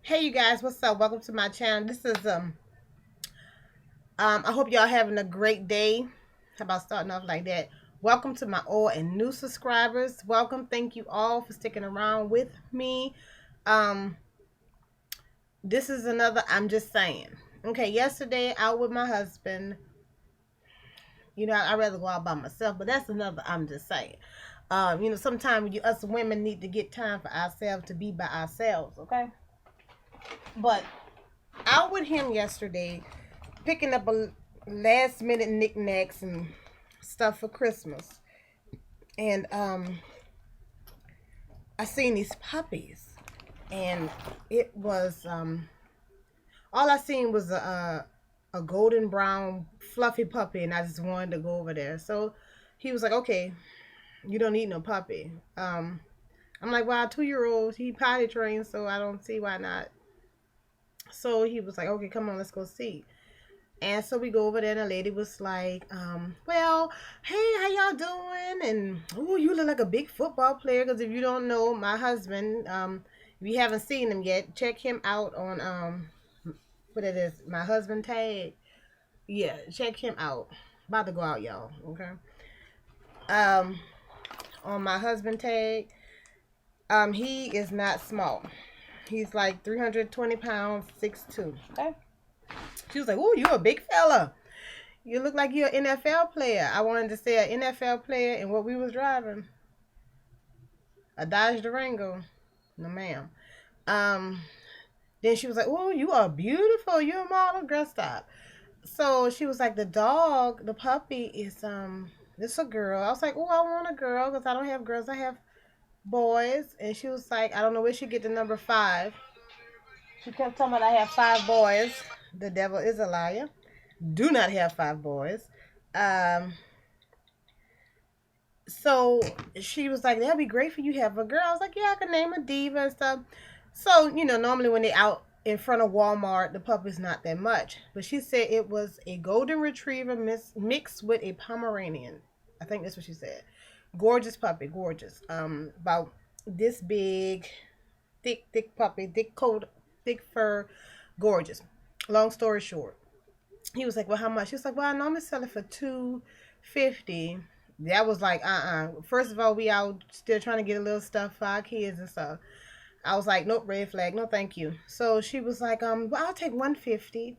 Hey you guys, what's up? Welcome to my channel. This is I hope y'all having a great day. How about starting off like that? Welcome to my old and new subscribers. Welcome. Thank you all for sticking around with me. Um this is another I'm just saying. Okay, yesterday out with my husband. I'd rather go out by myself, but that's another I'm just saying. Sometimes us women need to get time for ourselves to be by ourselves, okay? But out with him yesterday, picking up a last minute knickknacks and stuff for Christmas. And I seen these puppies, and it was all I seen was a golden brown fluffy puppy, and I just wanted to go over there. So he was like, "Okay, you don't need no puppy." I'm like, "Well, 2 year old, he potty trained, so I don't see why not." So he was like, "Okay, come on, let's go see." And so we go over there, and the lady was like, well, hey, how y'all doing? And, oh, you look like a big football player. Because if you don't know, my husband, if you haven't seen him yet, check him out on, what it is, my husband tag. Yeah, check him out. About to go out, y'all, okay? Um, on my husband tag, he is not small. He's like 320 pounds, 6'2", okay? She was like, oh, you a big fella. You look like you're an NFL player. I wanted to say an NFL player, and what we was driving, a Dodge Durango. No, ma'am. Um, then she was like, "Oh, you are beautiful. You're a model. Girl, stop." So she was like, "The dog, the puppy is it's a girl." I was like, "Oh, I want a girl because I don't have girls. I have boys." And she was like, "I don't know where she get the number 5." She kept telling me I have 5 boys. The devil is a liar. Do not have 5 boys. Um, So she was like, "That'd be great for you to have a girl." I was like, "Yeah, I can name a diva and stuff." So, normally when they out in front of Walmart, the puppy's not that much. But she said it was a golden retriever mixed with a Pomeranian. I think that's what she said. Gorgeous puppy, gorgeous. About this big, thick puppy, thick coat, thick fur, gorgeous. Long story short, he was like, "Well, how much?" She was like, "Well, I normally sell it for 250." That was like, First of all, we out still trying to get a little stuff for our kids and stuff. I was like, "Nope, red flag, no, thank you." So she was like, "Well, I'll take 150."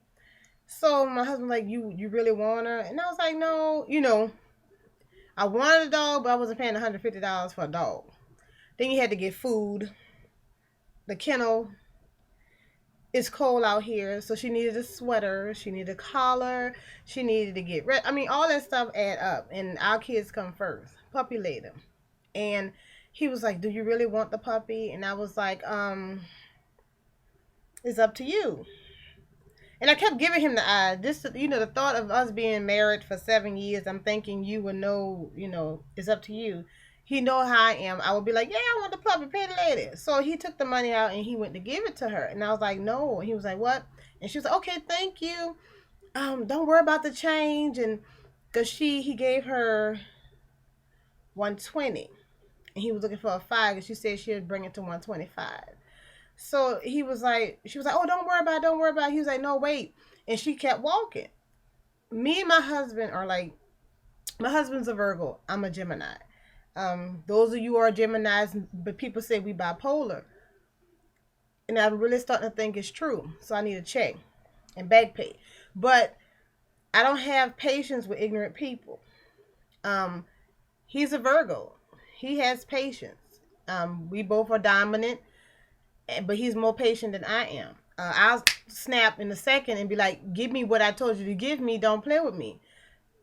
So my husband like, "You really want her?" And I was like, "No, I wanted a dog, but I wasn't paying $150 for a dog." Then you had to get food, the kennel. It's cold out here, so she needed a sweater, she needed a collar, she needed to get red. I mean, all that stuff add up, and our kids come first, puppy later. And he was like, "Do you really want the puppy?" And I was like, "It's up to you." And I kept giving him the eye. This, the thought of us being married for 7 years, I'm thinking you would know, it's up to you. He know how I am. I would be like, "Yeah, I want the puppy, pay the lady." So he took the money out and he went to give it to her. And I was like, "No." And he was like, "What?" And she was like, "Okay, thank you. Don't worry about the change." And because he gave her 120, and he was looking for a 5, because she said she would bring it to 125. So she was like, "Oh, don't worry about it, don't worry about it." He was like, "No, wait." And she kept walking. Me and my husband are like, my husband's a Virgo. I'm a Gemini. Those of you who are Geminis, but people say we bipolar. And I'm really starting to think it's true. So I need to check and back pay. But I don't have patience with ignorant people. Um, he's a Virgo. He has patience. We both are dominant, but he's more patient than I am. I'll snap in a second and be like, "Give me what I told you to give me. Don't play with me."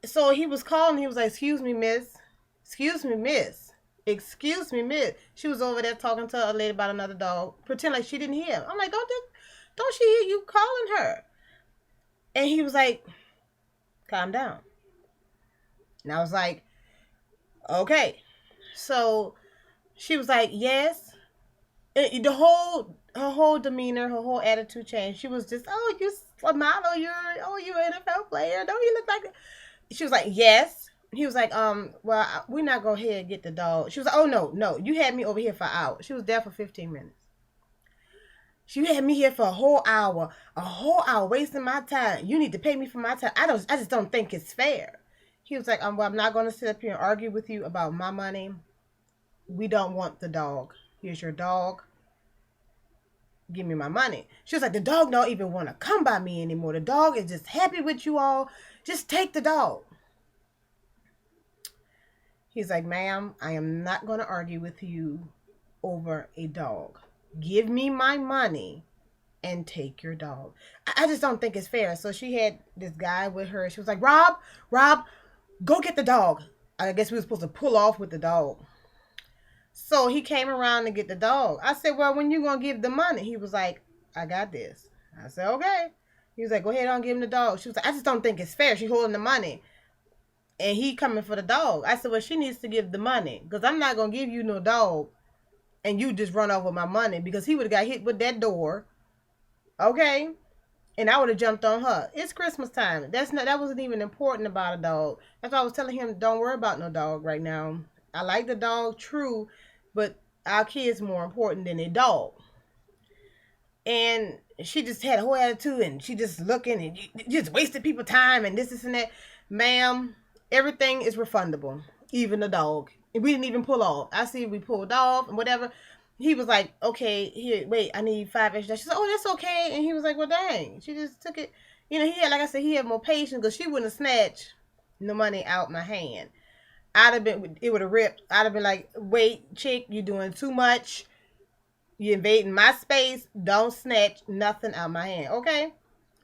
So he was calling. He was like, "Excuse me, miss. Excuse me, miss. Excuse me, miss." She was over there talking to a lady about another dog, pretend like she didn't hear. I'm like, don't she hear you calling her?" And he was like, "Calm down." And I was like, "Okay." So she was like, "Yes." And her whole demeanor, her whole attitude changed. She was just, "Oh, you a model, you're an NFL player. Don't you look like?" She was like, "Yes." He was like, "Well, we're not going to ahead and get the dog." She was like, "Oh, no, no. You had me over here for hours." She was there for 15 minutes. You had me here for a whole hour wasting my time. You need to pay me for my time. I just don't think it's fair. He was like, well, I'm not going to sit up here and argue with you about my money. We don't want the dog. Here's your dog. Give me my money. She was like, the dog don't even want to come by me anymore. The dog is just happy with you all. Just take the dog. He's like, ma'am, I am not going to argue with you over a dog. Give me my money and take your dog. I just don't think it's fair. So she had this guy with her. She was like, Rob, go get the dog. I guess we were supposed to pull off with the dog. So he came around to get the dog. I said, well, when you going to give the money? He was like, I got this. I said, okay. He was like, go ahead on, give him the dog. She was like, I just don't think it's fair. She's holding the money. And he coming for the dog. I said, well, she needs to give the money. Because I'm not going to give you no dog. And you just run off with my money. Because he would have got hit with that door. Okay? And I would have jumped on her. It's Christmas time. That wasn't even important about a dog. That's why I was telling him, don't worry about no dog right now. I like the dog, true, but our kid's more important than a dog. And she just had a whole attitude, and she just looking and just wasted people's time and this and that. Ma'am, everything is refundable, even the dog. And we didn't even pull off. I see we pulled off and whatever. He was like, okay, here, wait, I need 5 extra. She said, oh, that's okay. And he was like, well, dang. She just took it. He had, like I said, he had more patience because she wouldn't have snatched the money out my hand. It would have ripped. I'd have been like, wait, chick, you're doing too much. You're invading my space. Don't snatch nothing out my hand, okay?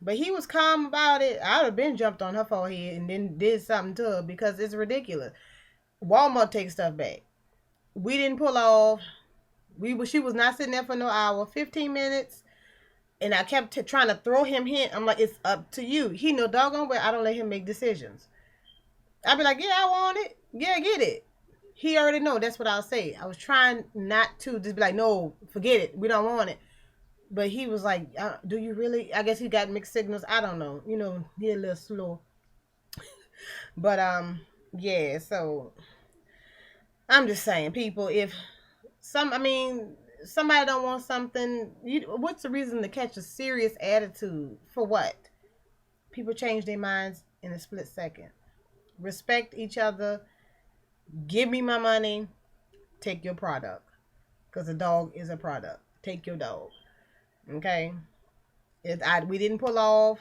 But he was calm about it. I would have been jumped on her forehead and then did something to her because it's ridiculous. Walmart takes stuff back. We didn't pull off. She was not sitting there for no hour, 15 minutes. And I kept trying to throw him hint. I'm like, it's up to you. He know doggone well I don't let him make decisions. I'd be like, yeah, I want it. Yeah, get it. He already know. That's what I'll say. I was trying not to just be like, no, forget it. We don't want it. But he was like, do you really? I guess he got mixed signals. I don't know. He a little slow. But, yeah, so I'm just saying, people, if somebody don't want something, what's the reason to catch a serious attitude? For what? People change their minds in a split second. Respect each other. Give me my money. Take your product. Because a dog is a product. Take your dog. Okay? We didn't pull off.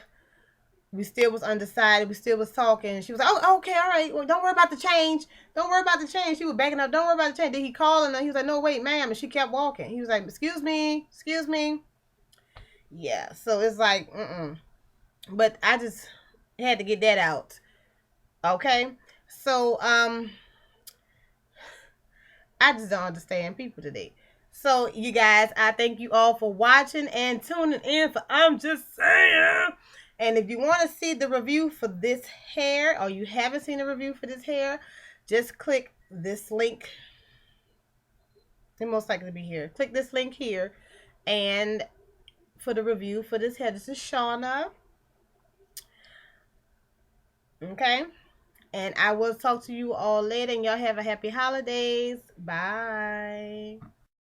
We still was undecided. We still was talking. She was like, oh, okay, all right. Well, don't worry about the change. Don't worry about the change. She was backing up. Don't worry about the change. Then he called her. He was like, no, wait, ma'am. And she kept walking. He was like, excuse me. Yeah, so it's like, But I just had to get that out. Okay? So, I just don't understand people today. So, you guys, I thank you all for watching and tuning in for I'm Just Saying. And if you want to see the review for this hair, or you haven't seen the review for this hair, just click this link. It most likely to be here. Click this link here. And for the review for this hair, this is Shauna. Okay? And I will talk to you all later. And y'all have a happy holidays. Bye.